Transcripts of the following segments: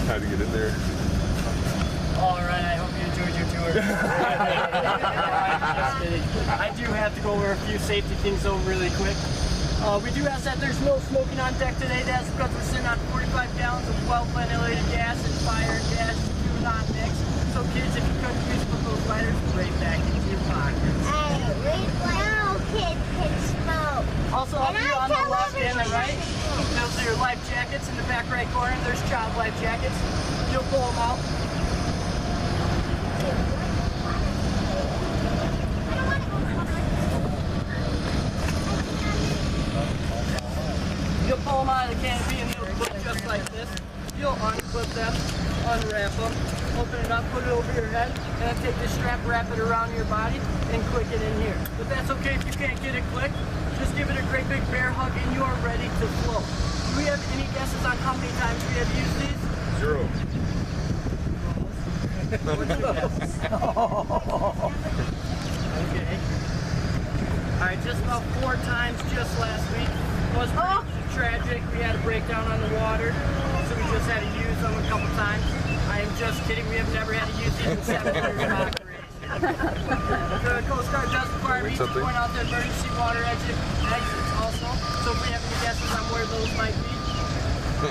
Had to get in there. All right, I hope you enjoyed your tour. Just kidding. I do have to go over a few safety things though really quick. We do ask that there's no smoking on deck today. That's because we're sitting on 45 gallons of well-ventilated gas, and fire and gas do not mix. So kids, if you couldn't use put those lighters right back into your pockets. No kids can smoke. Also, up here on the left and the right, those are your life jackets in the back right corner. There's child life jackets. You'll pull them out. You'll pull them out of the canopy and they'll look just like this. You'll unclip them, unwrap them, open it up, put it over your head, and then take this strap, wrap it around your body, and click it in here. But that's okay if you can't get it clicked. Just give it a great big bear hug and you are ready to float. Do we have any guesses on how many times we have used these? 0. What's your guess? Okay. Alright, just about 4 times just last week. It was pretty tragic. We had a breakdown on the water, so we just had to use them a couple times. I am just kidding. We have never had to use these in 7 years of operation. The Coast Guard does require me to point out the emergency water exits also. So if we have any guesses on where those might be, we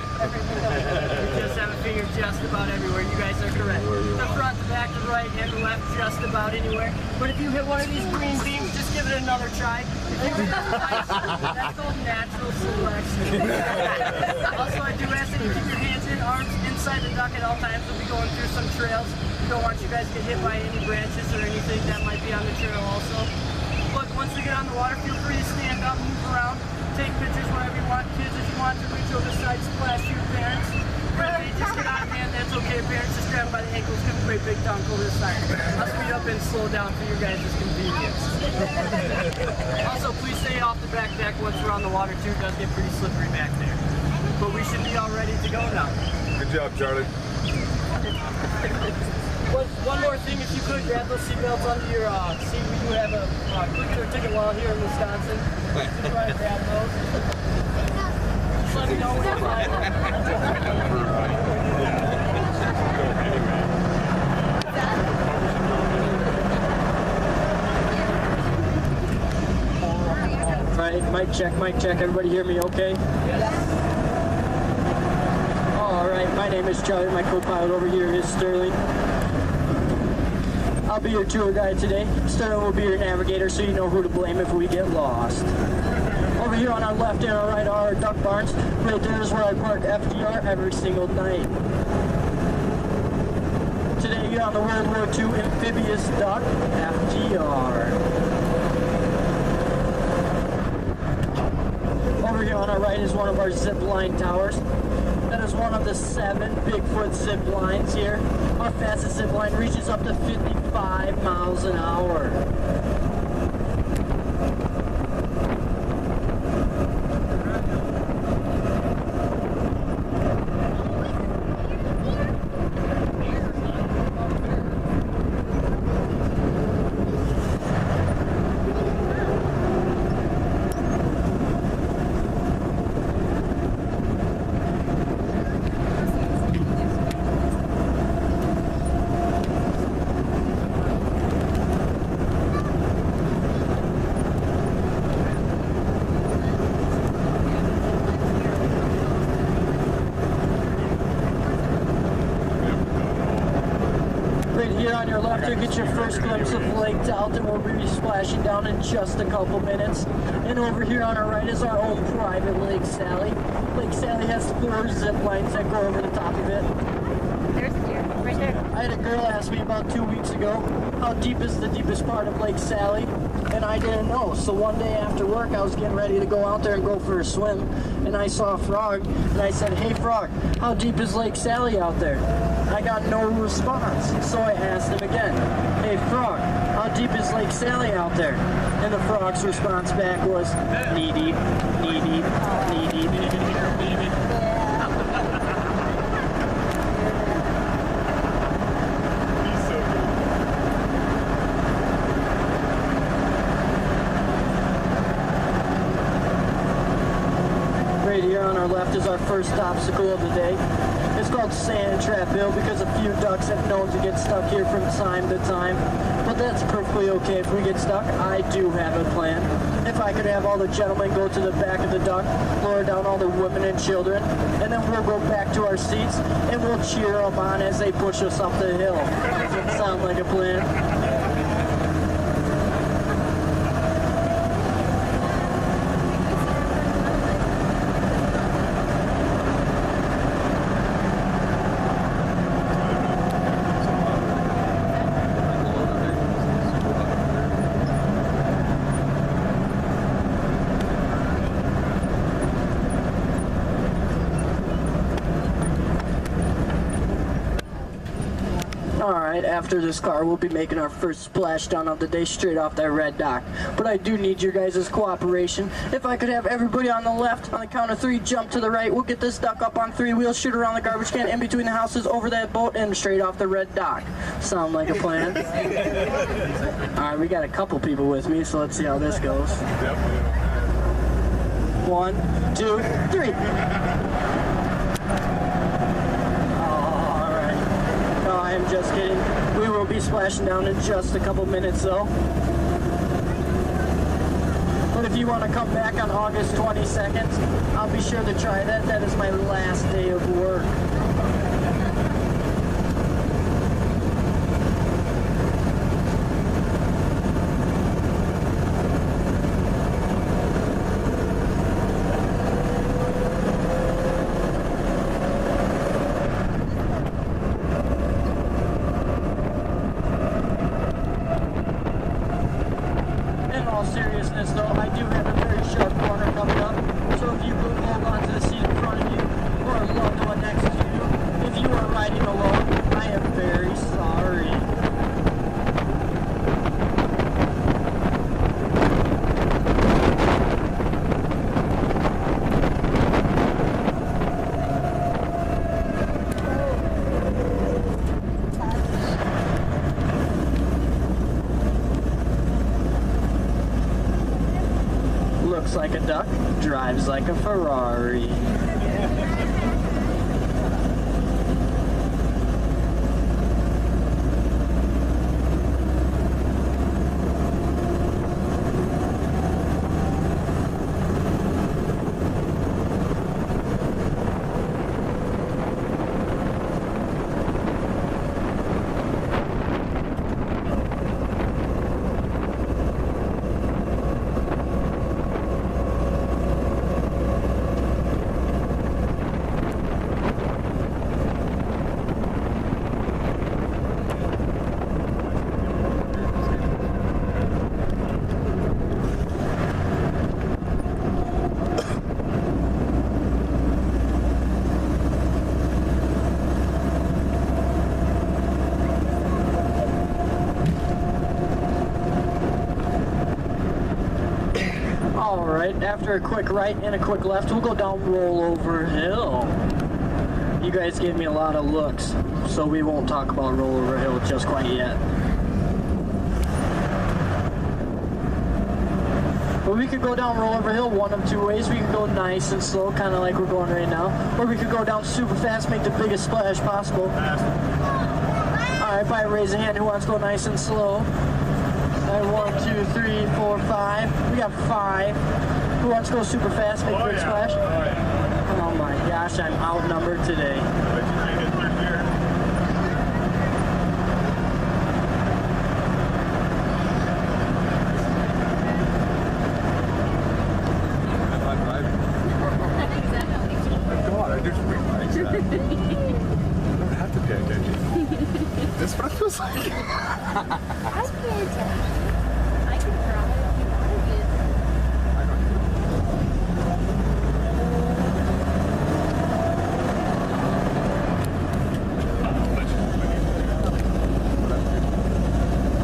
just have a finger just about everywhere. You guys are correct. The front, the back, the right, and the left, just about anywhere. But if you hit one of these green beams, just give it another try. If you hit the lights, that's called natural selection. Also, I do ask that you keep your hands and arms inside the duck at all times. We'll be going through some trails. We don't want you guys to get hit by any branches or anything that might be on the trail also. But once we get on the water, feel free to stand up, move around, take pictures whenever you want. Kids, if you want to reach over the side, splash your parents. If they just get out of hand, that's okay. Parents, just grab them by the ankles, give them a great big dunk over the side. I'll speed up and slow down for your guys' convenience. Also, please stay off the back deck once we're on the water too. It does get pretty slippery back there. But we should be all ready to go now. Good job, Charlie. One more thing, if you could grab those seatbelts under your seat. We do have a quick clear ticket law here in Wisconsin. Just try to grab those. Just let me know when you're flying. Alright, mic check. Everybody hear me okay? Yes. Alright, my name is Charlie. My co-pilot over here is Sterling. I'll be your tour guide today. Sterling will be your navigator so you know who to blame if we get lost. Over here on our left and our right are our duck barns. Right there is where I park FDR every single night. Today you're on the World War II amphibious duck, FDR. Over here on our right is one of our zip line towers. That is one of the 7 Bigfoot zip lines here. Our fastest zip line reaches up to 55 miles an hour. Right here on your left, you'll get your first glimpse of Lake Delton. We'll be splashing down in just a couple minutes. And over here on our right is our own private Lake Sally. Lake Sally has 4 zip lines that go over the top of it. There's a deer. Right there. I had a girl ask me about 2 weeks ago, how deep is the deepest part of Lake Sally? And I didn't know. So one day after work, I was getting ready to go out there and go for a swim. And I saw a frog, and I said, "Hey frog, how deep is Lake Sally out there?" I got no response. So I asked him again, "Hey frog, how deep is Lake Sally out there?" And the frog's response back was, "Knee deep, knee deep, knee deep, knee deep." He's so good. Right here on our left is our first obstacle of the day. It's called Sand Trap Hill because a few ducks have known to get stuck here from time to time. But that's perfectly okay if we get stuck. I do have a plan. If I could have all the gentlemen go to the back of the duck, lower down all the women and children, and then we'll go back to our seats and we'll cheer them on as they push us up the hill. Does it sound like a plan? Alright, after this car, we'll be making our first splashdown of the day straight off that red dock. But I do need your guys' cooperation. If I could have everybody on the left, on the count of 3, jump to the right. We'll get this duck up on 3 wheels, shoot around the garbage can, in between the houses, over that boat, and straight off the red dock. Sound like a plan? Alright, we got a couple people with me, so let's see how this goes. Definitely. 1, 2, 3. I'm just kidding. We will be splashing down in just a couple minutes though. But if you want to come back on August 22nd, I'll be sure to try that. That is my last day of work. Seriousness though, I do have a very sharp corner coming up, so if you could hold on to the seat in front of you or a loved one next to you, if you are riding alone, I am very sorry. Looks like a duck, drives like a Ferrari. Alright, after a quick right and a quick left, we'll go down Rollover Hill. You guys gave me a lot of looks, so we won't talk about Rollover Hill just quite yet. But we could go down Rollover Hill one of 2 ways. We could go nice and slow, kind of like we're going right now. Or we could go down super fast, make the biggest splash possible. Alright, by raise a hand, who wants to go nice and slow? And 1, 2, 3, 4, 5. We got 5. Who wants to go super fast, make a big splash? Oh my gosh, I'm outnumbered today. That's what it feels like. I pay attention. I can draw it if you want to use it. I don't know.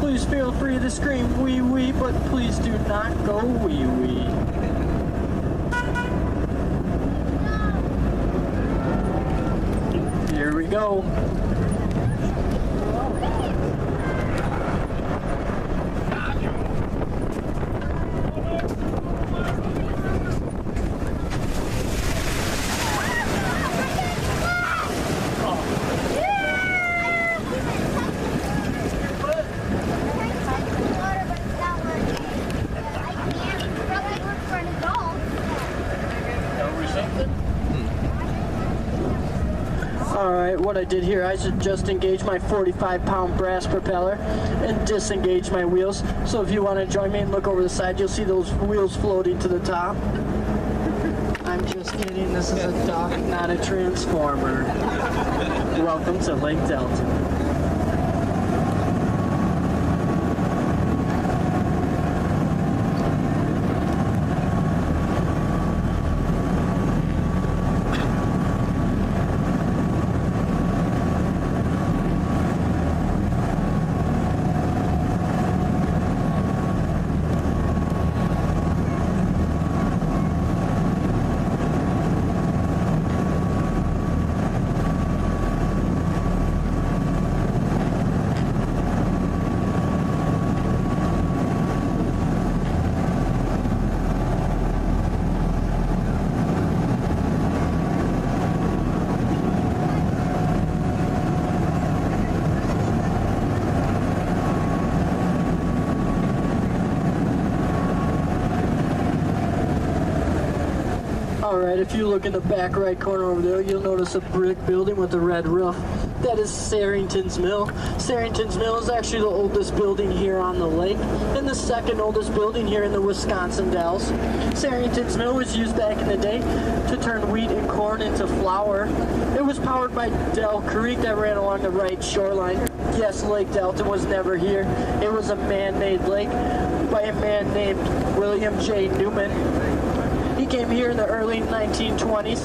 Please feel free to scream wee wee, but please do not go wee wee. Here we go. Alright, what I did here, I just engaged my 45-pound brass propeller and disengaged my wheels. So if you want to join me and look over the side, you'll see those wheels floating to the top. I'm just kidding, this is a dock, not a transformer. Welcome to Lake Delton. Alright, if you look in the back right corner over there, you'll notice a brick building with a red roof. That is Sarrington's Mill. Sarrington's Mill is actually the oldest building here on the lake and the second oldest building here in the Wisconsin Dells. Sarrington's Mill was used back in the day to turn wheat and corn into flour. It was powered by Dell Creek that ran along the right shoreline. Yes, Lake Delton was never here. It was a man-made lake by a man named William J. Newman. He came here in the early 1920s,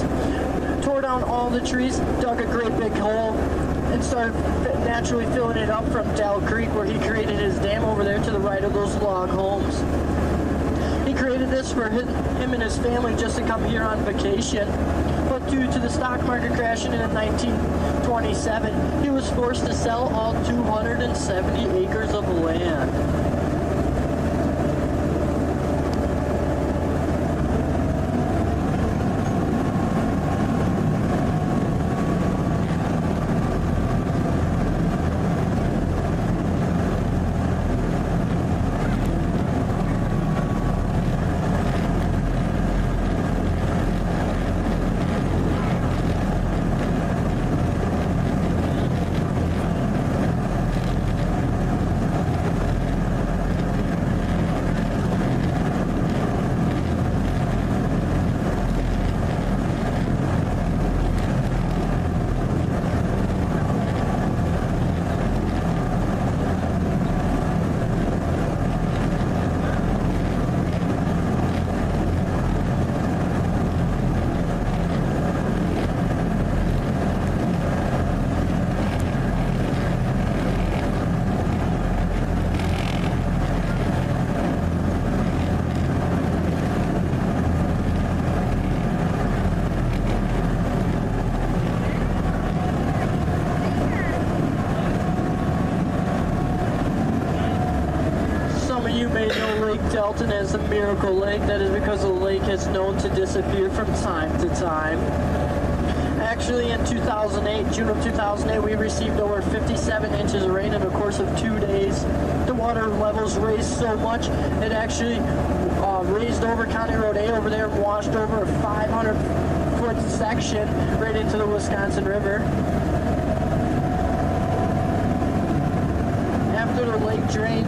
tore down all the trees, dug a great big hole, and started naturally filling it up from Dell Creek, where he created his dam over there to the right of those log homes. He created this for him and his family just to come here on vacation, but due to the stock market crashing in 1927, he was forced to sell all 270 acres of land. Delton as the Miracle Lake. That is because the lake is known to disappear from time to time. Actually, in 2008, June of 2008, we received over 57 inches of rain in the course of 2 days. The water levels raised so much, it actually raised over County Road A over there and washed over a 500-foot section right into the Wisconsin River. After the lake drained,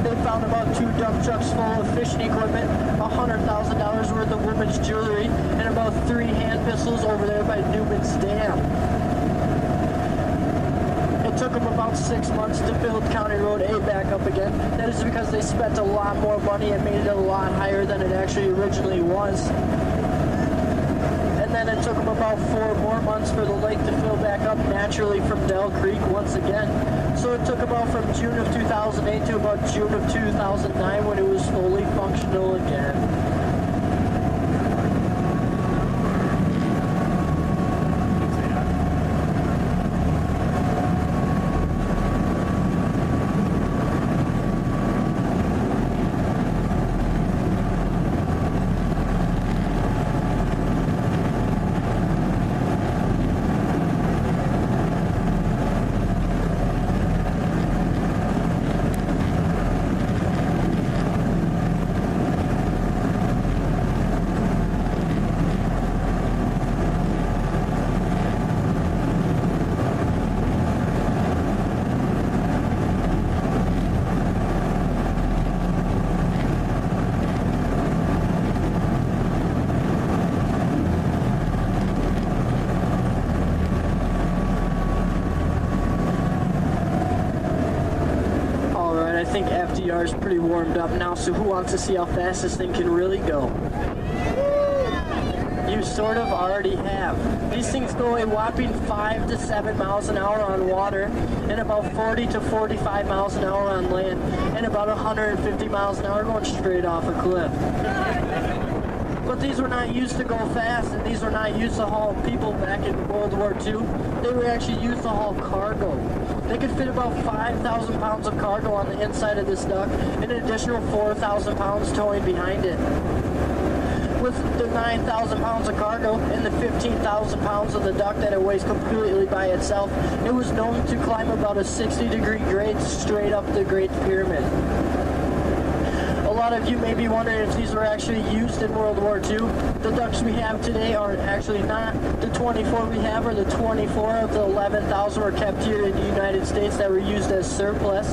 they found about 2 dump trucks full of fishing equipment, $100,000 worth of women's jewelry, and about 3 hand pistols over there by Newman's Dam. it took them about 6 months to build County Road A back up again. That is because they spent a lot more money and made it a lot higher than it actually originally was. And then it took them about 4 more months for the lake to fill back up naturally from Dell Creek once again. So it took about from June of 2008 to about June of 2009 when it was fully functional again. I think FDR is pretty warmed up now, so who wants to see how fast this thing can really go? You sort of already have. These things go a whopping 5 to 7 miles an hour on water, and about 40 to 45 miles an hour on land, and about 150 miles an hour going straight off a cliff. But these were not used to go fast, and these were not used to haul people back in World War II. They were actually used to haul cargo. They could fit about 5,000 pounds of cargo on the inside of this duck, and an additional 4,000 pounds towing behind it. With the 9,000 pounds of cargo and the 15,000 pounds of the duck that it weighs completely by itself, it was known to climb about a 60-degree grade straight up the Great Pyramid. A lot of you may be wondering if these were actually used in World War II. The ducks we have today are actually not. The 24 we have, or the 24 of the 11,000 were kept here in the United States that were used as surplus.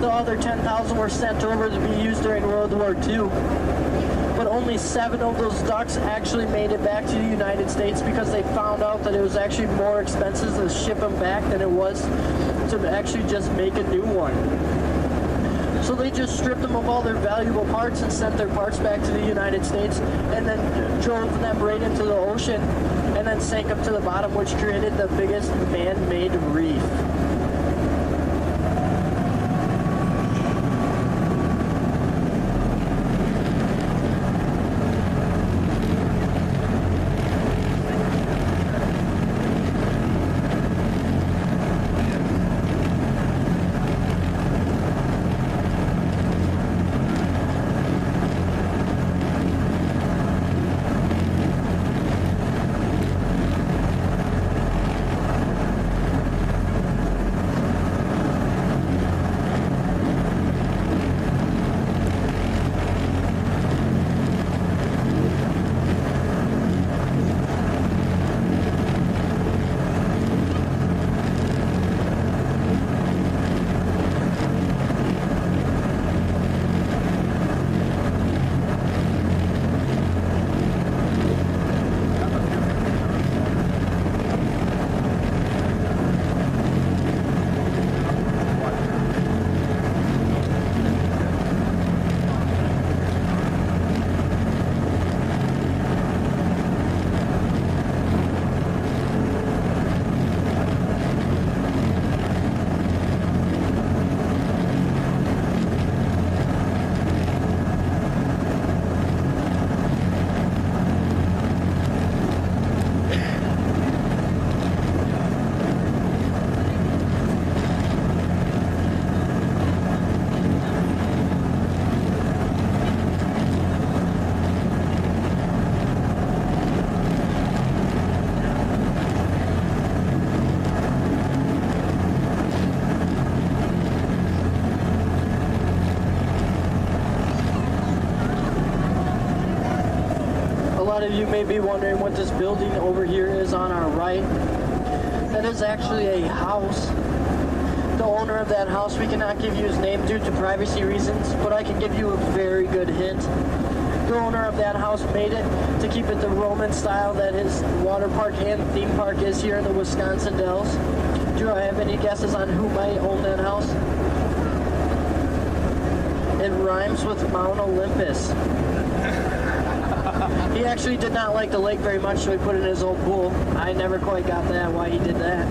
The other 10,000 were sent over to be used during World War II. But only 7 of those ducks actually made it back to the United States because they found out that it was actually more expensive to ship them back than it was to actually just make a new one. So they just stripped them of all their valuable parts and sent their parts back to the United States and then drove them right into the ocean and then sank them to the bottom, which created the biggest man-made reef. A lot of you may be wondering what this building over here is on our right. That is actually a house. The owner of that house, we cannot give you his name due to privacy reasons, but I can give you a very good hint. The owner of that house made it to keep it the Roman style that his water park and theme park is here in the Wisconsin Dells. Do I have any guesses on who might own that house? It rhymes with Mount Olympus. He actually did not like the lake very much, so he put it in his own pool. I never quite got that, why he did that.